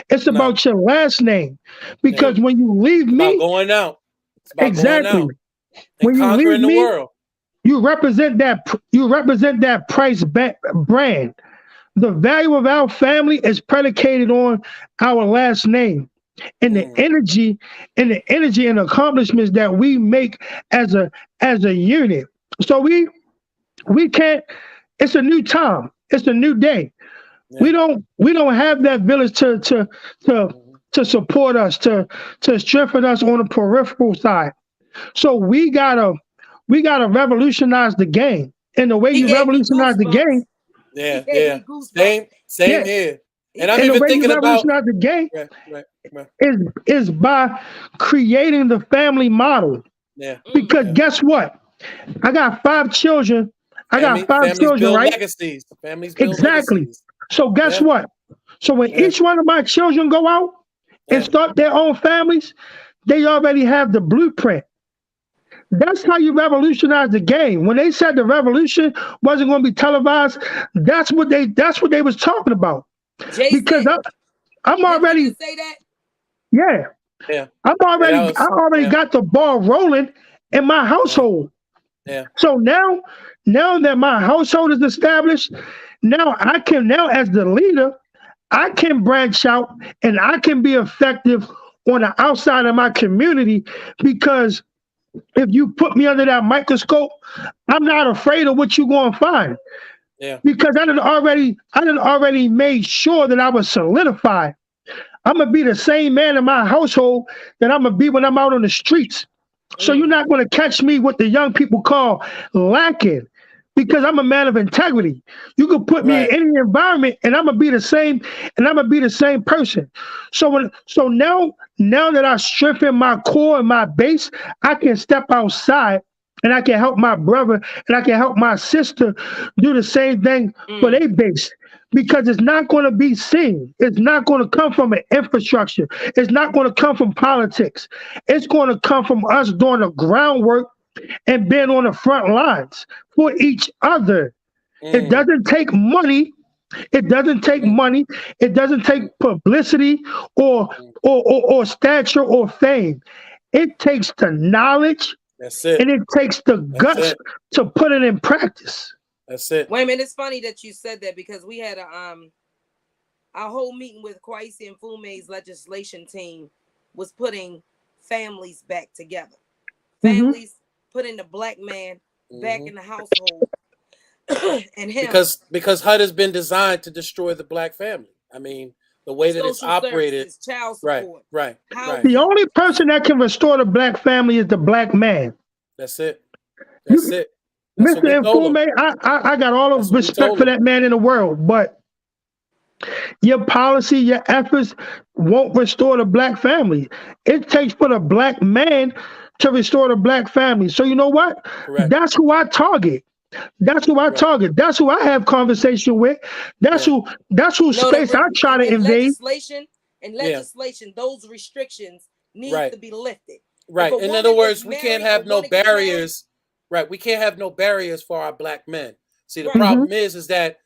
It's No. about your last name. Yeah. Because when you leave It's about me, going out. It's about going exactly. out and When you leave conquering the me, world. you represent that price brand. The value of our family is predicated on our last name and the Mm. energy and accomplishments that we make as a unit. So we can't. It's a new time. It's a new day. Yeah. We don't have that village to Mhm. to support us, to strengthen us on the peripheral side. So we gotta revolutionize the game. And the way He you gave me revolutionize the goosebumps. game, He Yeah. gave Yeah. me goosebumps. Same yeah, here. He And I'm and gave the me even way you thinking goosebumps. about revolutionize the game right, right, right. is by creating the family model. Yeah. Mm. Because Yeah. guess what? I got 5 children. I got five Families children, build right? legacies. Families build Exactly. legacies. So guess Yeah. what? So when Yeah. each one of my children go out and Yeah. start their own families, they already have the blueprint. That's how you revolutionize the game. When they said the revolution wasn't going to be televised, that's what they was talking about. Because Jason, I'm didn't you already, just say that? yeah, Yeah. I'm Yeah. That already I was already yeah. got the ball rolling in my Yeah. household. Yeah. So now that my household is established, now as the leader, I can branch out and I can be effective on the outside of my community because if you put me under that microscope, I'm not afraid of what you're going to find Yeah. because I didn't already made sure that I was solidified. I'm gonna be the same man in my household that I'm gonna be when I'm out on the streets. So you're Mm. not going to catch me what the young people call lacking because I'm a man of integrity. You can put me in Right. any environment and I'm gonna be the same and I'm gonna be the same person. So now that I strengthen my core and my base, I can step outside and I can help my brother and I can help my sister do the same thing for Mm. their base. Because it's not going to be seen. It's not going to come from an infrastructure. It's not going to come from politics. It's going to come from us doing the groundwork and being on the front lines for each other. It Mm. doesn't take money. It doesn't take Mm. money. It doesn't take Mm. publicity or Mm. or stature or fame. It takes the knowledge That's and it. it takes the That's guts it. to put it in practice. That's it. Wait a minute, it's funny that you said that because we had our whole meeting with Kwesi and Fume's legislation team was putting families back together. Hmm. Families putting the black man back Hmm. in the household and him Because HUD has been designed to destroy the black family. I mean, the way that it's social operated. services, child Right. support, Right. Right. The housing. only person that can restore the black family is the black man. That's it. That's You, it. That's what we Mr. told them. Informe, I got all That's the what we respect told for them. that man in the world, but your policy, your efforts won't restore the black family. It takes for the black man to restore the black family. So you know what? Correct. That's who I target. That's who I Right. target. That's who I have conversation with. That's Yeah. who. That's whose No, space I try to in invade. Yeah. legislation, those restrictions needs Right. to be lifted. If Right. a In other woman is words, we can't married or have no want to get married, barriers. Right. We can't have no barriers for our black men. See, the right? Hmm. problem is that,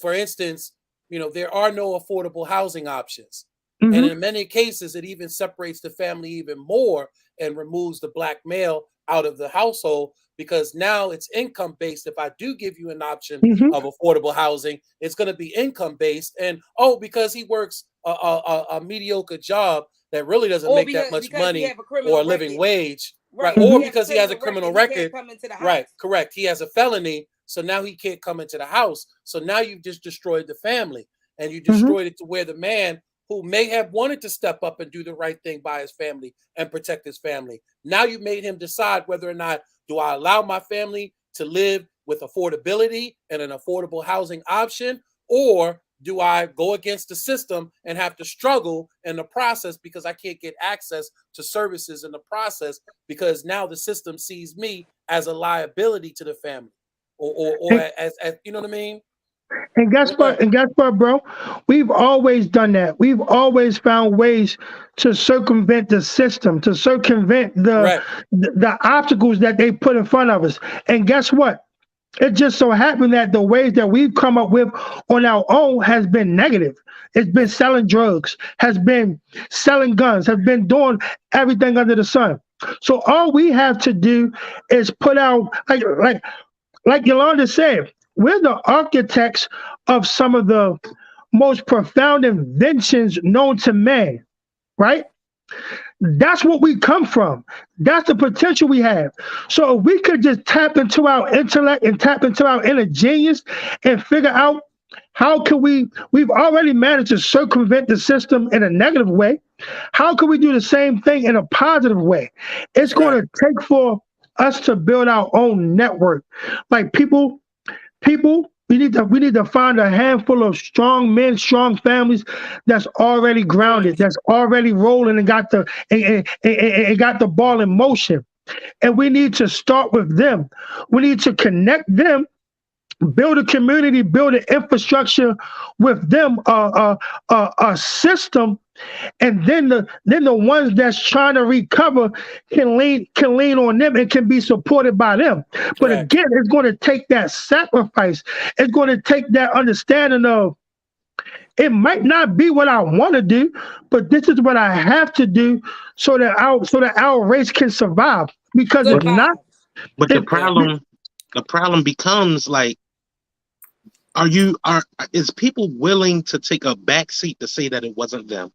for instance, there are no affordable housing options. And Hmm. in many cases, it even separates the family even more and removes the black male out of the household because now it's income based. If I do give you an option Hmm. of affordable housing, it's going to be income based. And oh, because he works a mediocre job that really doesn't Or make that much because he money have a or a criminal living record, wage, right? right? If Or he have a because he has a criminal criminal record, he can't record, come into the right? house. Correct. He has a felony, so now he can't come into the house. So now you've just destroyed the family, and you Hmm. destroyed it to where the man who may have wanted to step up and do the right thing by his family and protect his family, now you made him decide whether or not do I allow my family to live with affordability and an affordable housing option, or do I go against the system and have to struggle in the process because I can't get access to services in the process because now the system sees me as a liability to the family or And, as you know what I mean? and guess Okay. what? And guess what, bro? We've always done that. We've always found ways to circumvent the system, to circumvent the Right. the, the obstacles that they put in front of us. And guess what? It just so happened that the ways that we've come up with on our own has been negative. It's been selling drugs, has been selling guns, has been doing everything under the sun. So all we have to do is put out, like Yolanda said, we're the architects of some of the most profound inventions known to man, right? That's what we come from. That's the potential we have. So if we could just tap into our intellect and tap into our inner genius and figure out how can we've already managed to circumvent the system in a negative way. How can we do the same thing in a positive way? It's That's going right. to take for us to build our own network. Like people, we need to find a handful of strong men, strong families that's already grounded, that's already rolling and and got the ball in motion. And we need to start with them. We need to connect them, build a community, build an infrastructure with them, a system, and then the ones that's trying to recover can lean on them and can be supported by them. But Correct. again, it's going to take that sacrifice. It's going to take that understanding of it might not be what I want to do, but this is what I have to do so that our race can survive. Because if But not, Survive. but if Yeah. the problem becomes like, is people willing to take a back seat to say that it wasn't them?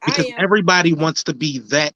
Because I am. everybody wants to be that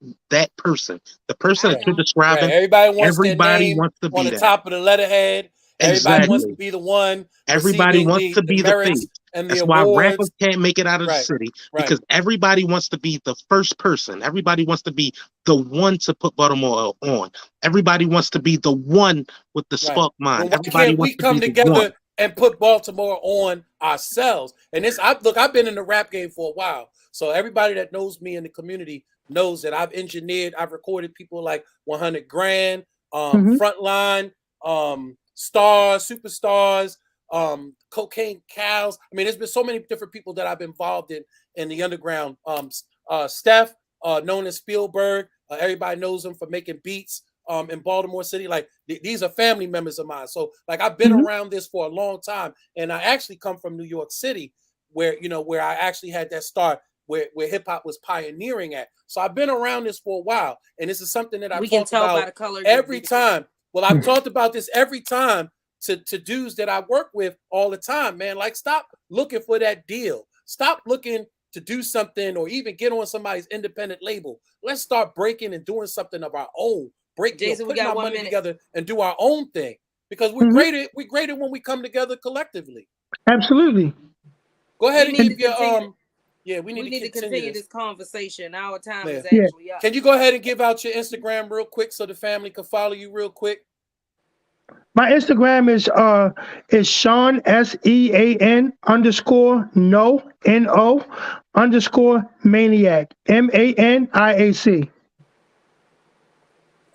person, the person I that Right. you're am. Right. describing. Everybody wants their Everybody name wants to on be the that. top of the letterhead. Everybody wants to Exactly. be the one Everybody receiving wants to the be the face. merits and the That's why rappers awards. can't make it out of the Right. city, Right. because everybody wants to be the first person. Everybody wants to be the one to put Baltimore on. Everybody wants to be the one with the Right. spark mind. Then why Everybody can't wants we to be come the one. together and put Baltimore on ourselves? And I've been in the rap game for a while. So everybody that knows me in the community knows that I've recorded people like 100 Grand, Mhm. Frontline, Stars, Superstars, Cocaine Cows. I mean, there's been so many different people that I've been involved in the underground. Steph, known as Spielberg, everybody knows him for making beats in Baltimore City. Like these are family members of mine. So like I've been Mhm. around this for a long time, and I actually come from New York City, where I actually had that start where hip hop was pioneering at. So I've been around this for a while, and this is something that I We can talk tell by about the color of your every beard. time. Well, I've talked about this every time to dudes that I work with all the time, man. Like, stop looking for that deal. Stop looking to do something or even get on somebody's independent label. Let's start breaking and doing something of our own. Jason, we Putting got our 1 money minute. together and do our own thing because we're Mhm. greater. We're greater when we come together collectively. Absolutely. Go ahead We and need give to your continue. Yeah, we need We to need to continue continue this. this conversation. Our time Yeah. is Yeah. actually up. Can you go ahead and give out your Instagram real quick so the family can follow you real quick? My Instagram is Sean SEAN _no _maniac MANIAC.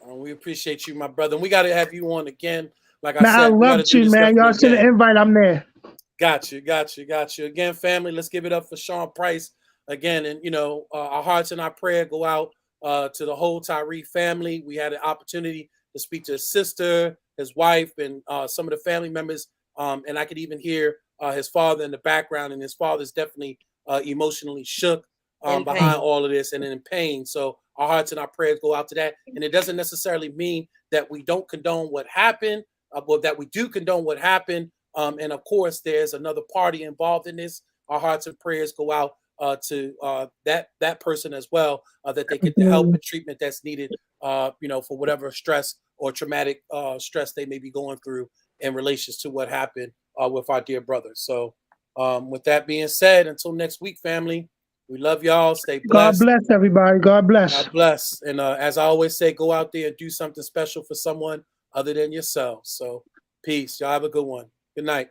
We appreciate you, my brother. And we got to have you on again. Like I Man, I said, we got love to do you, this man. definitely Y'all send an again. invite, I'm there. Got you. Again, family, let's give it up for Sean Price again. And, our hearts and our prayer go out to the whole Tyree family. We had an opportunity to speak to his sister, his wife, and some of the family members. And I could even hear his father in the background. And his father's definitely emotionally shook In behind pain. all of this and in pain. So our hearts and our prayers go out to that. And it doesn't necessarily mean that we don't condone what happened, but that we do condone what happened. And of course, there's another party involved in this. Our hearts and prayers go out to that person as well, that they get the help and treatment that's needed, for whatever stress or traumatic stress they may be going through in relations to what happened with our dear brother. So, with that being said, until next week, family, we love y'all. Stay God blessed. bless everybody. God bless. God bless. And as I always say, go out there and do something special for someone other than yourselves. So, peace. Y'all have a good one. Good night.